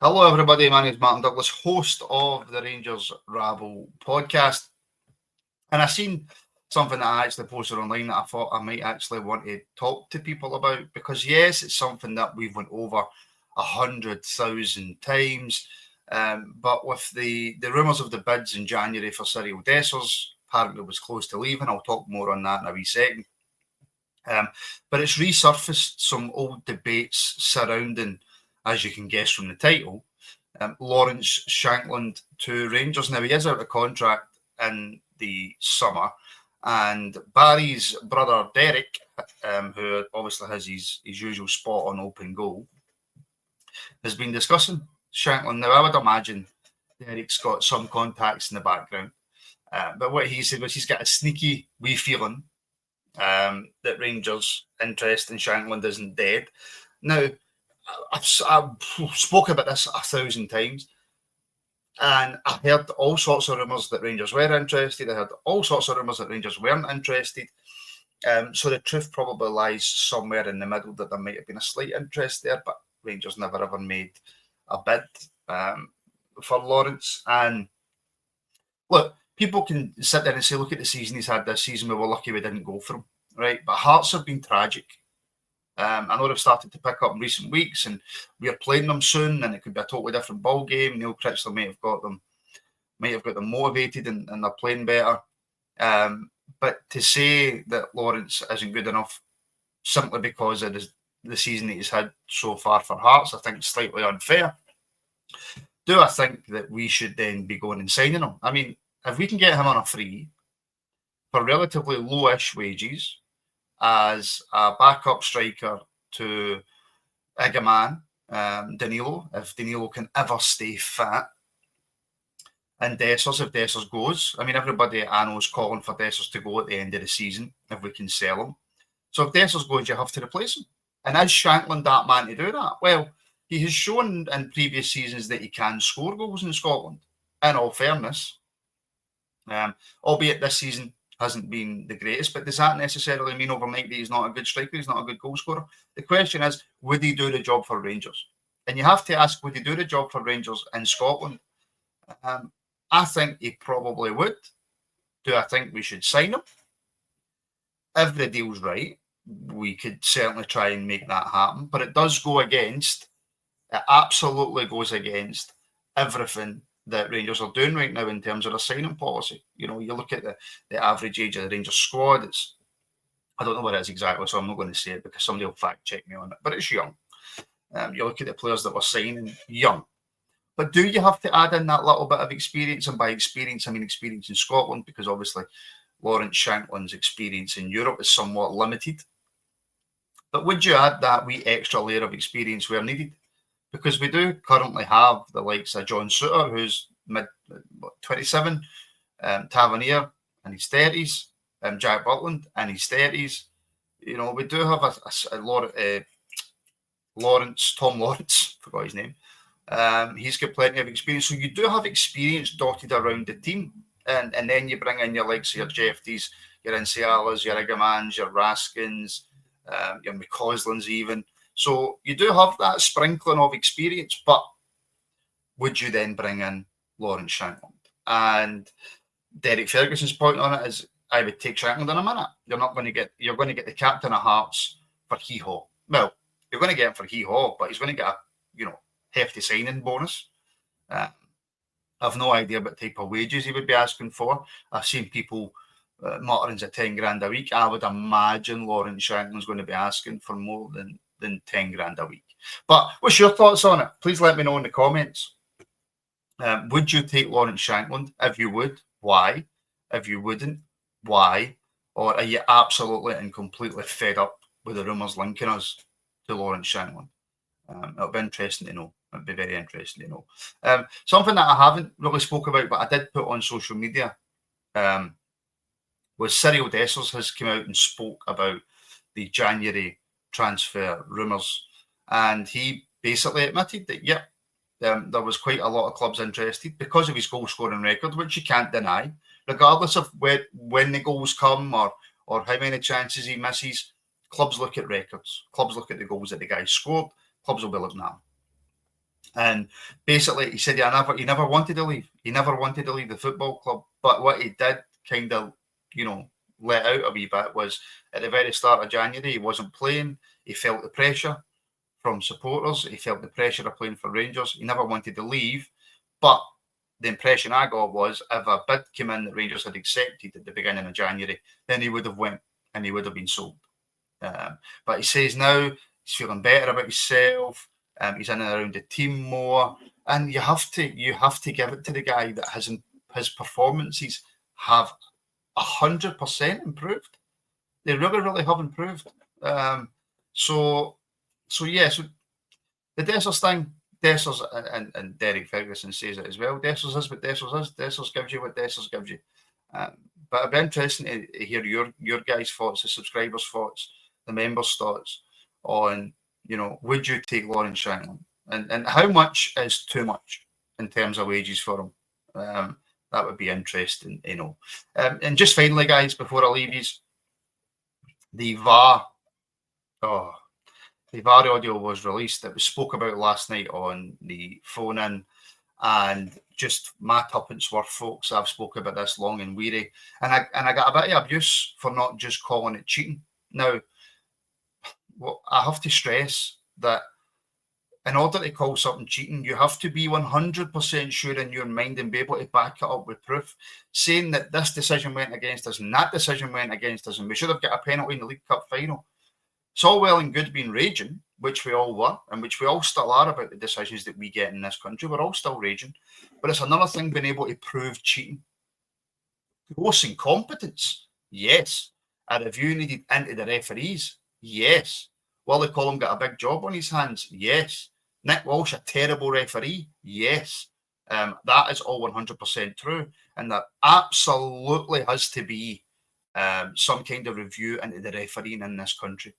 Hello, everybody. My name is Martin Douglas, host of the Rangers Rabble podcast. And I seen something that I actually posted online that I thought I might actually want to talk to people about because, yes, it's something that we've went over 100,000 times. But with the rumours of the bids in January for Cyril Dessers, apparently was close to leaving. I'll talk more on that in a wee second. But it's resurfaced some old debates surrounding, as you can guess from the title, Lawrence Shankland to Rangers. Now, he is out of contract in the summer, and Barry's brother Derek, who obviously has his usual spot on open goal, has been discussing Shankland. Now, I would imagine Derek's got some contacts in the background, but what he said was he's got a sneaky wee feeling that Rangers' interest in Shankland isn't dead. Now, I've spoken about this 1,000 times, and I heard all sorts of rumours that Rangers were interested. I heard all sorts of rumours that Rangers weren't interested. So the truth probably lies somewhere in the middle, that there might have been a slight interest there, but Rangers never ever made a bid for Lawrence. And look, people can sit there and say, look at the season he's had this season. We were lucky we didn't go for him, right? But Hearts have been tragic. I know they've started to pick up in recent weeks, and we are playing them soon, and it could be a totally different ball game. Neil Critchley might have got them motivated, and they're playing better. But to say that Lawrence isn't good enough simply because of the season that he's had so far for Hearts, I think is slightly unfair. Do I think that we should then be going and signing him? I mean, if we can get him on a free for relatively lowish wages as a backup striker to Igaman, Danilo, if Danilo can ever stay fit, and Dessers, if Dessers goes. I mean, everybody I know is calling for Dessers to go at the end of the season if we can sell him. So if Dessers goes, you have to replace him. And is Shankland that man to do that? Well, he has shown in previous seasons that he can score goals in Scotland, in all fairness. Albeit this season hasn't been the greatest, but does that necessarily mean overnight that he's not a good striker, he's not a good goal scorer? The question is, would he do the job for Rangers? And you have to ask, would he do the job for Rangers in Scotland? I think he probably would. Do I think we should sign him? If the deal's right, we could certainly try and make that happen, but it absolutely goes against everything that Rangers are doing right now in terms of their signing policy. You know, you look at the average age of the Rangers squad, I don't know what it is exactly, so I'm not going to say it because somebody will fact check me on it, but it's young. You look at the players that we're signing, young. But do you have to add in that little bit of experience? And by experience, I mean experience in Scotland, because obviously Lawrence Shankland's experience in Europe is somewhat limited. But would you add that wee extra layer of experience where needed? Because we do currently have the likes of John Souttar, who's mid-27, Tavernier in his 30s, Jack Butland in his 30s. You know, we do have Tom Lawrence, forgot his name. He's got plenty of experience. So you do have experience dotted around the team. And then you bring in your likes of your Jeffties, your Encialas, your Igamans, your Raskins, your McCauslins even. So you do have that sprinkling of experience, but would you then bring in Lawrence Shankland? And Derek Ferguson's point on it is, I would take Shankland in a minute. You're going to get the captain of Hearts for hee-haw. Well, you're going to get him for hee-haw, but he's going to get a hefty signing bonus. I've no idea what type of wages he would be asking for. I've seen people mutterings at 10 grand a week. I would imagine Lawrence Shankland's going to be asking for more than 10 grand a week. But what's your thoughts on it? Please let me know in the comments. Would you take Lawrence Shankland? If you would, why? If you wouldn't, why? Or are you absolutely and completely fed up with the rumours linking us to Lawrence Shankland? It'll be interesting to know. It'd be very interesting to know. Something that I haven't really spoke about, but I did put on social media, was Cyril Dessers has come out and spoke about the January transfer rumours, and he basically admitted that there was quite a lot of clubs interested because of his goal scoring record, which you can't deny, regardless of when the goals come or how many chances he misses. Clubs look at records. Clubs look at the goals that the guy scored. Clubs will be looking at him. And basically, he said he never wanted to leave. He never wanted to leave the football club. But what he did kind of, let out a wee bit was at the very start of January, he wasn't playing. He felt the pressure from supporters. He felt the pressure of playing for Rangers. He never wanted to leave. But the impression I got was if a bid came in that Rangers had accepted at the beginning of January, then he would have went and he would have been sold. But he says now he's feeling better about himself. He's in and around the team more, and you have to give it to the guy that his performances have 100% improved. They really have improved. So the Dessers thing, Dessers and Derek Ferguson says it as well. Dessers is what Dessers is. Dessers gives you what Dessers gives you. But it'd be interesting to hear your guys' thoughts, the subscribers' thoughts, the members' thoughts on, would you take Lawrence Shankland? And how much is too much in terms of wages for him? That would be interesting, and just finally, guys, before I leave you, the VAR audio was released. It was spoke about last night on the phone in, and just my tuppence worth, folks. I've spoken about this long and weary, and I got a bit of abuse for not just calling it cheating. Now, I have to stress that in order to call something cheating, you have to be 100% sure in your mind and be able to back it up with proof. Saying that this decision went against us and that decision went against us and we should have got a penalty in the League Cup final. It's all well and good being raging, which we all were, and which we all still are about the decisions that we get in this country. We're all still raging. But it's another thing being able to prove cheating. Gross incompetence, yes. A review needed into the referees, yes. Willie Collum got a big job on his hands, yes. Nick Walsh, a terrible referee, yes. That is all 100% true. And there absolutely has to be some kind of review into the refereeing in this country.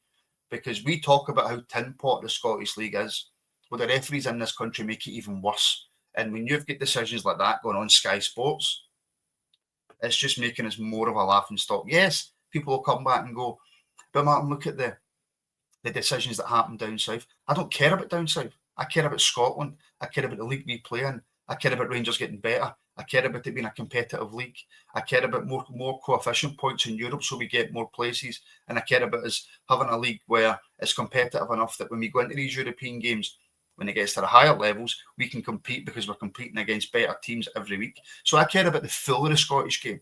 Because we talk about how tin pot the Scottish League is. Well, the referees in this country make it even worse. And when you've got decisions like that going on Sky Sports, it's just making us more of a laughing stock. Yes, people will come back and go, but Martin, look at the decisions that happen down south. I don't care about down south. I care about Scotland. I care about the league we play in. I care about Rangers getting better. I care about it being a competitive league. I care about more coefficient points in Europe so we get more places. And I care about us having a league where it's competitive enough that when we go into these European games, when it gets to the higher levels, we can compete because we're competing against better teams every week. So I care about the full of the Scottish game.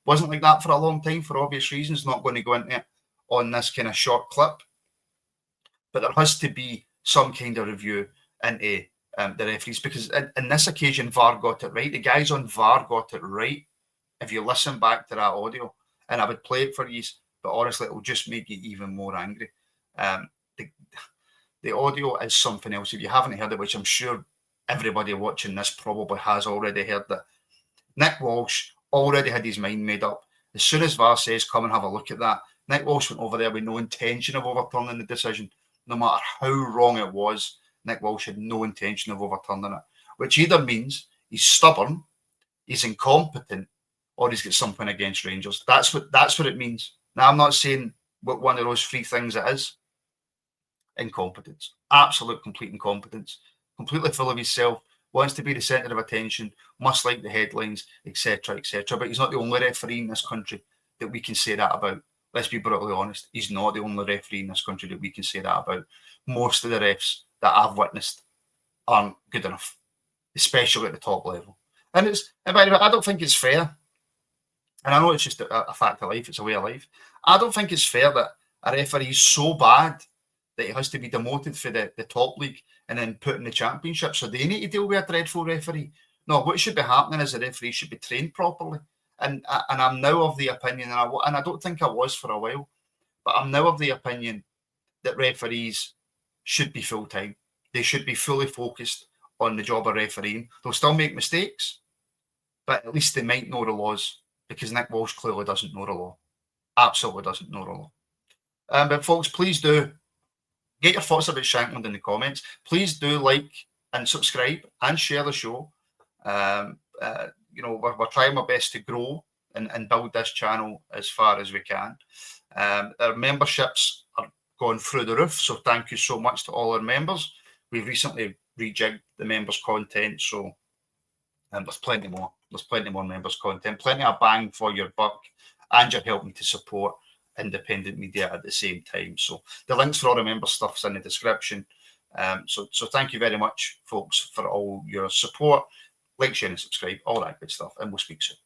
Wasn't like that for a long time for obvious reasons. Not going to go into it on this kind of short clip. But there has to be some kind of review into the referees, because in this occasion, VAR got it right. The guys on VAR got it right. If you listen back to that audio, and I would play it for you, but honestly, it will just make you even more angry. The audio is something else. If you haven't heard it, which I'm sure everybody watching this probably has already heard, that Nick Walsh already had his mind made up. As soon as VAR says, come and have a look at that, Nick Walsh went over there with no intention of overturning the decision. No matter how wrong it was, Nick Walsh had no intention of overturning it, which either means he's stubborn, he's incompetent, or he's got something against Rangers. That's what it means. Now, I'm not saying what one of those three things it is. Incompetence. Absolute, complete incompetence. Completely full of himself, wants to be the centre of attention, must like the headlines, etc., etc. But he's not the only referee in this country that we can say that about. Let's be brutally honest. He's not the only referee in this country that we can say that about. Most of the refs that I've witnessed aren't good enough, especially at the top level. And by the way, I don't think it's fair. And I know it's just a fact of life. It's a way of life. I don't think it's fair that a referee is so bad that he has to be demoted for the top league and then put in the championship. So they need to deal with a dreadful referee. No, what should be happening is the referee should be trained properly. And I'm now of the opinion, and I don't think I was for a while, but I'm now of the opinion that referees should be full-time. They should be fully focused on the job of refereeing. They'll still make mistakes, but at least they might know the laws, because Nick Walsh clearly doesn't know the law. Absolutely doesn't know the law. But folks, please do get your thoughts about Shankland in the comments. Please do like and subscribe and share the show. We're trying our best to grow and build this channel as far as we can. Our memberships are going through the roof, so thank you so much to all our members. We've recently rejig the members' content. So there's plenty more. There's plenty more members' content, plenty of bang for your buck, and you're helping to support independent media at the same time. So the links for all the member stuff's in the description. So thank you very much, folks, for all your support. Like, share, and subscribe, all that good stuff, and we'll speak soon.